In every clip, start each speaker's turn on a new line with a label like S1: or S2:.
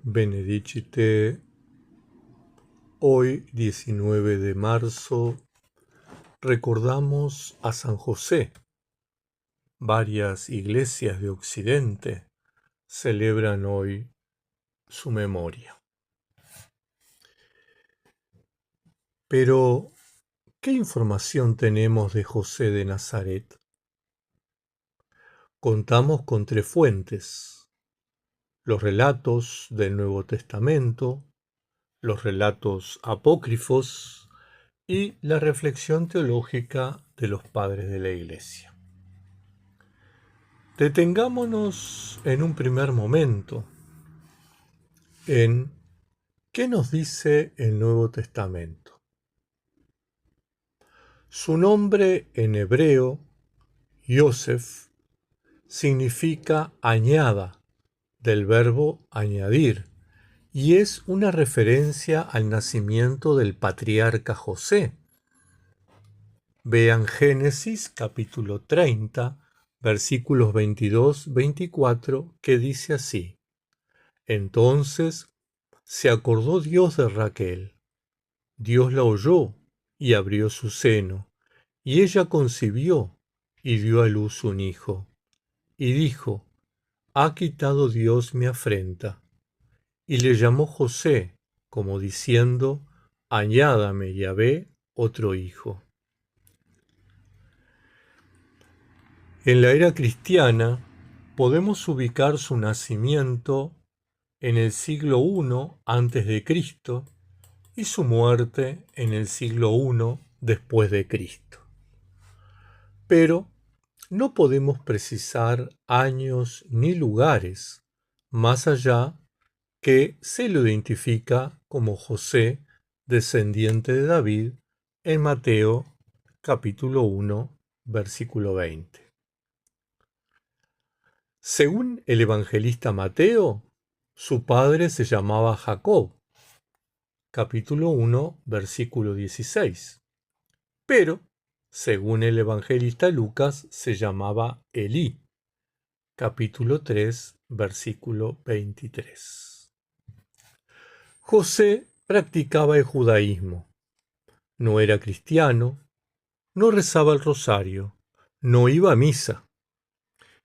S1: Benedicite, hoy 19 de marzo recordamos a San José. Varias iglesias de Occidente celebran hoy su memoria. Pero, ¿qué información tenemos de José de Nazaret? Contamos con tres fuentes: los relatos del Nuevo Testamento, los relatos apócrifos y la reflexión teológica de los padres de la Iglesia. Detengámonos en un primer momento en qué nos dice el Nuevo Testamento. Su nombre en hebreo, Yosef, significa añada, del verbo añadir, y es una referencia al nacimiento del patriarca José. Vean Génesis capítulo 30, versículos 22-24, que dice así: Entonces se acordó Dios de Raquel. Dios la oyó y abrió su seno, y ella concibió y dio a luz un hijo. Y dijo: Ha quitado Dios mi afrenta. Y le llamó José, como diciendo: Añádame, Yahvé, otro hijo. En la era cristiana podemos ubicar su nacimiento en el siglo I a.C. y su muerte en el siglo I después de Cristo. Pero no podemos precisar años ni lugares, más allá que se lo identifica como José, descendiente de David, en Mateo capítulo 1, versículo 20. Según el evangelista Mateo, su padre se llamaba Jacob, capítulo 1, versículo 16. Pero, según el evangelista Lucas, se llamaba Elí, capítulo 3, versículo 23. José practicaba el judaísmo. No era cristiano, no rezaba el rosario, no iba a misa.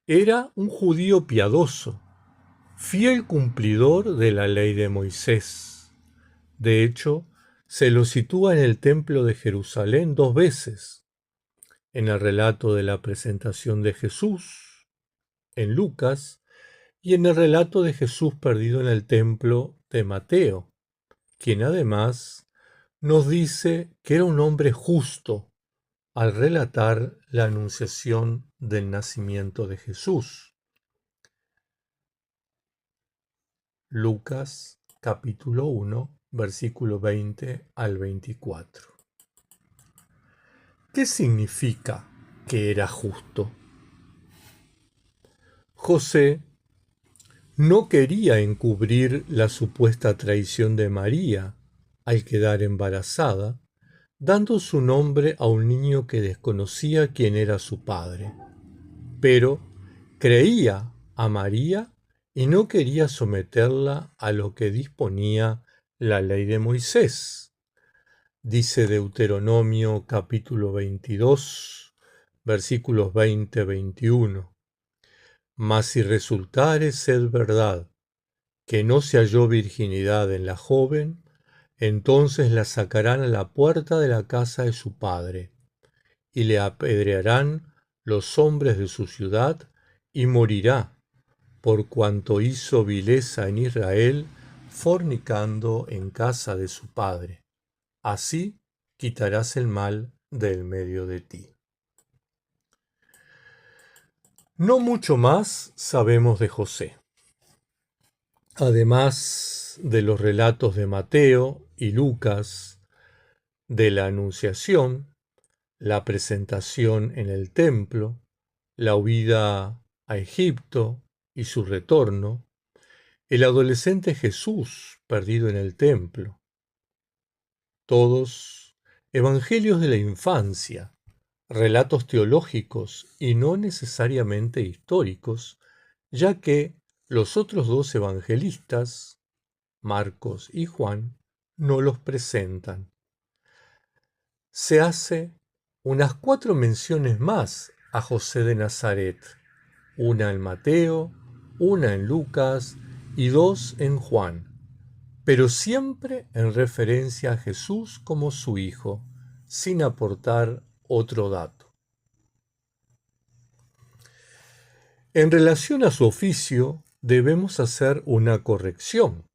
S1: Era un judío piadoso, fiel cumplidor de la ley de Moisés. De hecho, se lo sitúa en el templo de Jerusalén 2 veces: en el relato de la presentación de Jesús, en Lucas, y en el relato de Jesús perdido en el templo de Mateo, quien además nos dice que era un hombre justo al relatar la anunciación del nacimiento de Jesús. Lucas capítulo 1, versículo 20 al 24. ¿Qué significa que era justo? José no quería encubrir la supuesta traición de María al quedar embarazada, dando su nombre a un niño que desconocía quién era su padre. Pero creía a María y no quería someterla a lo que disponía la ley de Moisés. Dice Deuteronomio capítulo 22, versículos 20-21. Mas si resultare ser verdad que no se halló virginidad en la joven, entonces la sacarán a la puerta de la casa de su padre, y le apedrearán los hombres de su ciudad, y morirá, por cuanto hizo vileza en Israel, fornicando en casa de su padre. Así quitarás el mal del medio de ti. No mucho más sabemos de José. Además de los relatos de Mateo y Lucas, de la Anunciación, la presentación en el templo, la huida a Egipto y su retorno, el adolescente Jesús perdido en el templo. Todos evangelios de la infancia, relatos teológicos y no necesariamente históricos, ya que los otros dos evangelistas, Marcos y Juan no los presentan. Se hace unas 4 menciones más a José de Nazaret, una en Mateo, una en Lucas y 2 en Juan, pero siempre en referencia a Jesús como su hijo, sin aportar otro dato. En relación a su oficio, debemos hacer una corrección.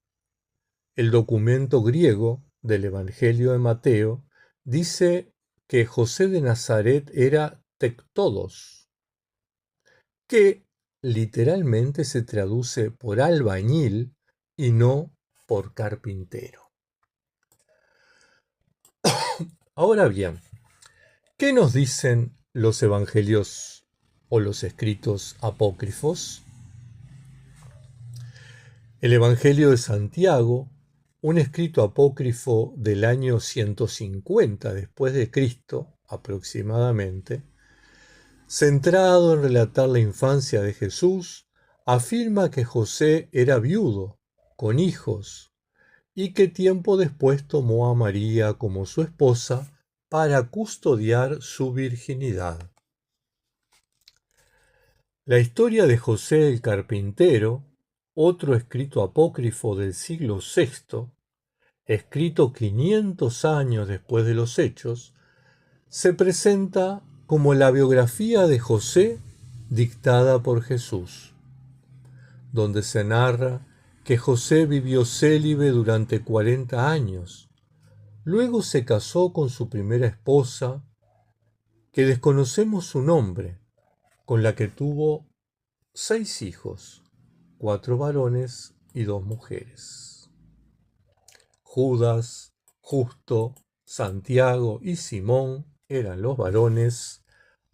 S1: El documento griego del Evangelio de Mateo dice que José de Nazaret era tectodos, que literalmente se traduce por albañil y no por carpintero. Ahora bien, ¿qué nos dicen los evangelios o los escritos apócrifos? El Evangelio de Santiago, un escrito apócrifo del año 150 después de Cristo, aproximadamente, centrado en relatar la infancia de Jesús, afirma que José era viudo, con hijos, y que tiempo después tomó a María como su esposa para custodiar su virginidad. La historia de José el carpintero, otro escrito apócrifo del siglo VI, escrito 500 años después de los Hechos, se presenta como la biografía de José dictada por Jesús, donde se narra que José vivió célibe durante 40 años. Luego se casó con su primera esposa, que desconocemos su nombre, con la que tuvo 6 hijos, 4 varones y 2 mujeres. Judas, Justo, Santiago y Simón eran los varones,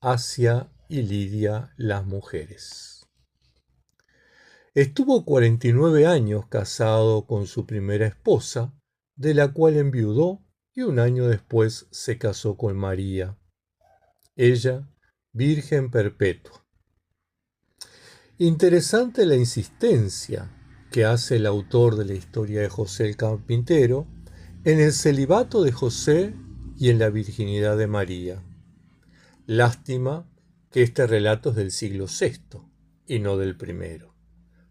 S1: Asia y Lidia las mujeres. Estuvo 49 años casado con su primera esposa, de la cual enviudó y un año después se casó con María, ella virgen perpetua. Interesante la insistencia que hace el autor de la historia de José el carpintero en el celibato de José y en la virginidad de María. Lástima que este relato es del siglo VI y no del primero,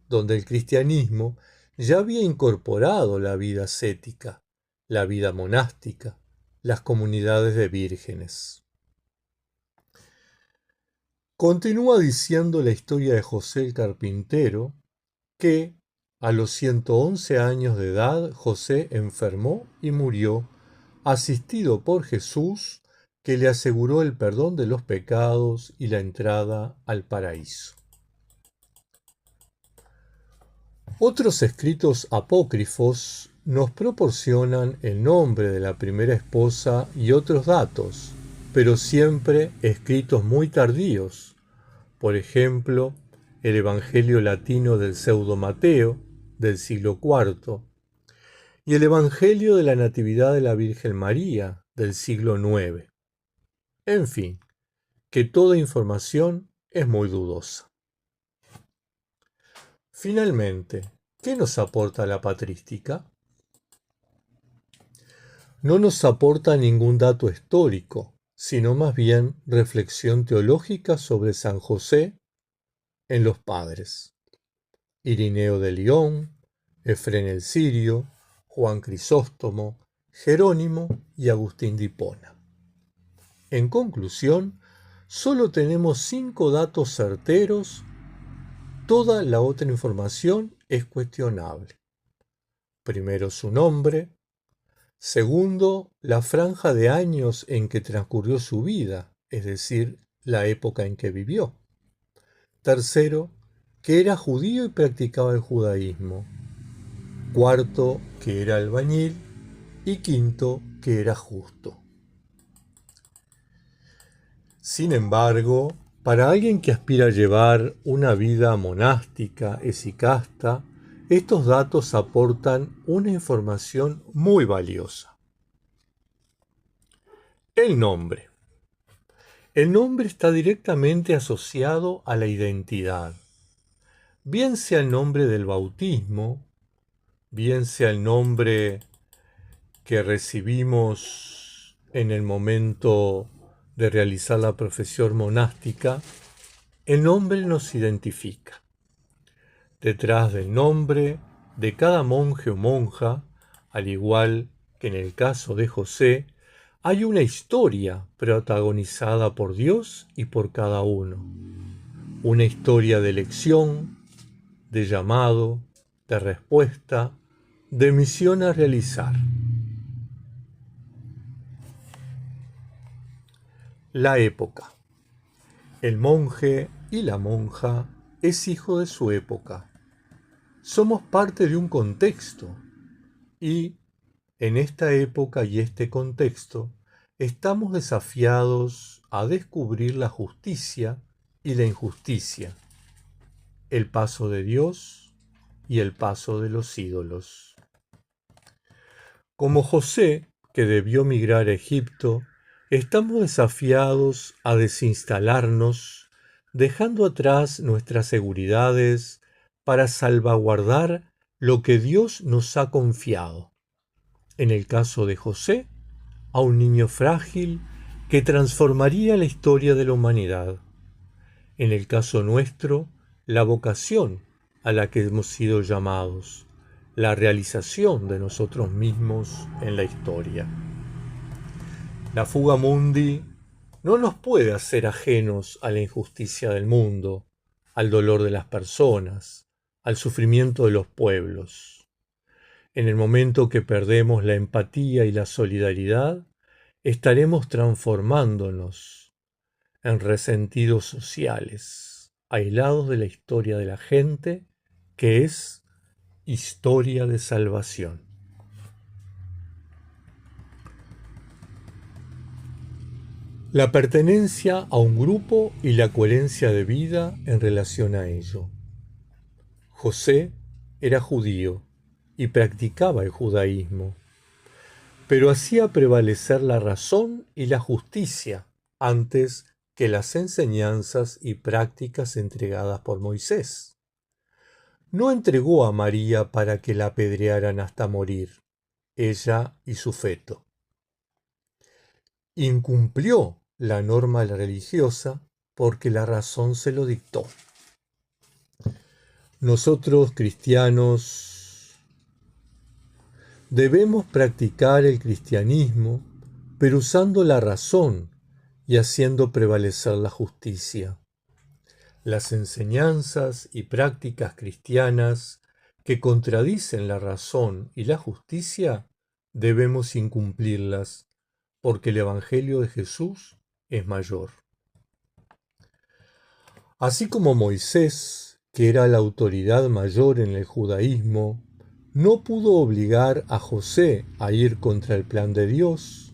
S1: donde el cristianismo ya había incorporado la vida ascética, la vida monástica, las comunidades de vírgenes. Continúa diciendo la historia de José el carpintero que a los 111 años de edad José enfermó y murió, asistido por Jesús, que le aseguró el perdón de los pecados y la entrada al paraíso. Otros escritos apócrifos nos proporcionan el nombre de la primera esposa y otros datos, pero siempre escritos muy tardíos. Por ejemplo, el Evangelio latino del Pseudo Mateo, del siglo IV, y el Evangelio de la Natividad de la Virgen María, del siglo IX. En fin, que toda información es muy dudosa. Finalmente, ¿qué nos aporta la patrística? No nos aporta ningún dato histórico, sino más bien reflexión teológica sobre San José en los padres. Irineo de León, Efrén el Sirio, Juan Crisóstomo, Jerónimo y Agustín de Hipona. En conclusión, solo tenemos 5 datos certeros. Toda la otra información es cuestionable. Primero, su nombre. Segundo, la franja de años en que transcurrió su vida, es decir, la época en que vivió. Tercero, que era judío y practicaba el judaísmo. Cuarto, que era albañil. Y quinto, que era justo. Sin embargo, para alguien que aspira a llevar una vida monástica, esicasta, estos datos aportan una información muy valiosa. El nombre. El nombre está directamente asociado a la identidad. Bien sea el nombre del bautismo, bien sea el nombre que recibimos en el momento de realizar la profesión monástica, el nombre nos identifica. Detrás del nombre de cada monje o monja, al igual que en el caso de José, hay una historia protagonizada por Dios y por cada uno. Una historia de elección, de llamado, de respuesta, de misión a realizar. La época. El monje y la monja es hijo de su época. Somos parte de un contexto y, en esta época y este contexto, estamos desafiados a descubrir la justicia y la injusticia, el paso de Dios y el paso de los ídolos. Como José, que debió migrar a Egipto, estamos desafiados a desinstalarnos, dejando atrás nuestras seguridades para salvaguardar lo que Dios nos ha confiado. En el caso de José, a un niño frágil que transformaría la historia de la humanidad. En el caso nuestro, la vocación a la que hemos sido llamados, la realización de nosotros mismos en la historia. La fuga mundi no nos puede hacer ajenos a la injusticia del mundo, al dolor de las personas, al sufrimiento de los pueblos. En el momento que perdemos la empatía y la solidaridad, estaremos transformándonos en resentidos sociales, aislados de la historia de la gente, que es historia de salvación. La pertenencia a un grupo y la coherencia de vida en relación a ello. José era judío y practicaba el judaísmo, pero hacía prevalecer la razón y la justicia antes que las enseñanzas y prácticas entregadas por Moisés. No entregó a María para que la apedrearan hasta morir, ella y su feto. Incumplió la norma religiosa porque la razón se lo dictó. Nosotros, cristianos, debemos practicar el cristianismo, pero usando la razón y haciendo prevalecer la justicia. Las enseñanzas y prácticas cristianas que contradicen la razón y la justicia debemos incumplirlas, porque el Evangelio de Jesús es mayor. Así como Moisés, que era la autoridad mayor en el judaísmo, no pudo obligar a José a ir contra el plan de Dios,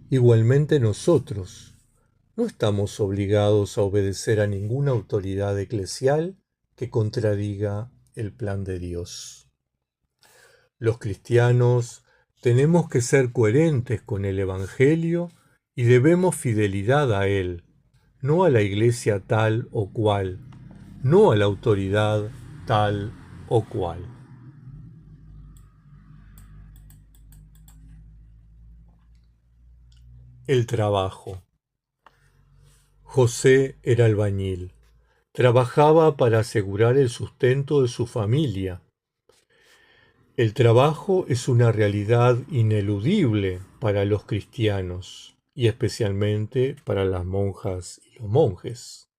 S1: igualmente nosotros no estamos obligados a obedecer a ninguna autoridad eclesial que contradiga el plan de Dios. Los cristianos tenemos que ser coherentes con el Evangelio y debemos fidelidad a él, no a la iglesia tal o cual, no a la autoridad tal o cual. El trabajo. José era albañil. Trabajaba para asegurar el sustento de su familia. El trabajo es una realidad ineludible para los cristianos y especialmente para las monjas y los monjes.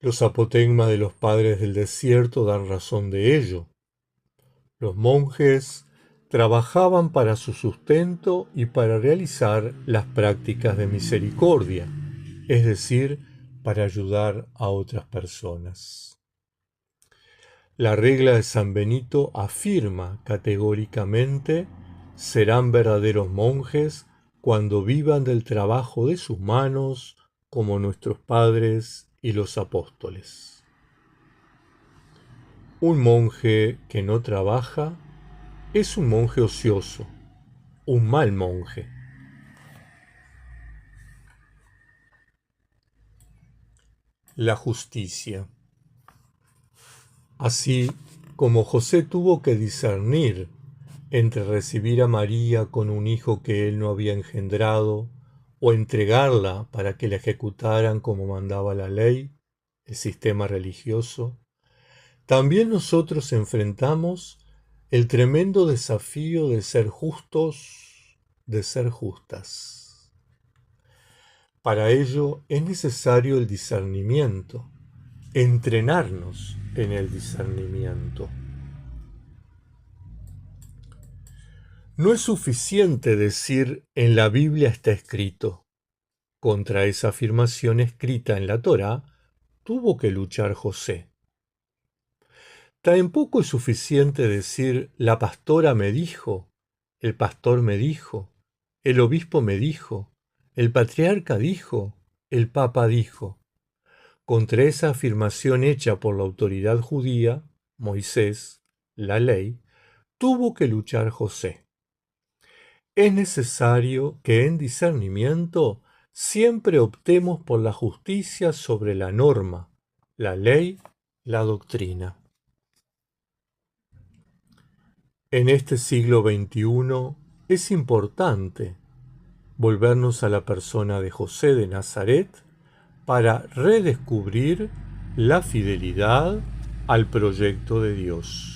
S1: Los apotegmas de los padres del desierto dan razón de ello. Los monjes trabajaban para su sustento y para realizar las prácticas de misericordia, es decir, para ayudar a otras personas. La regla de San Benito afirma categóricamente: serán verdaderos monjes cuando vivan del trabajo de sus manos, como nuestros padres y los apóstoles. Un monje que no trabaja es un monje ocioso, un mal monje. La justicia. Así, Como José tuvo que discernir entre recibir a María con un hijo que él no había engendrado o entregarla para que la ejecutaran como mandaba la ley, el sistema religioso, también nosotros enfrentamos el tremendo desafío de ser justos, de ser justas. Para ello es necesario el discernimiento, entrenarnos en el discernimiento. No es suficiente decir en la Biblia está escrito. Contra esa afirmación escrita en la Torá tuvo que luchar José. Tampoco es suficiente decir la pastora me dijo, el pastor me dijo, el obispo me dijo, el patriarca dijo, el papa dijo. Contra esa afirmación hecha por la autoridad judía, Moisés, la ley, tuvo que luchar José. Es necesario que en discernimiento siempre optemos por la justicia sobre la norma, la ley, la doctrina. En este siglo XXI es importante volvernos a la persona de José de Nazaret para redescubrir la fidelidad al proyecto de Dios.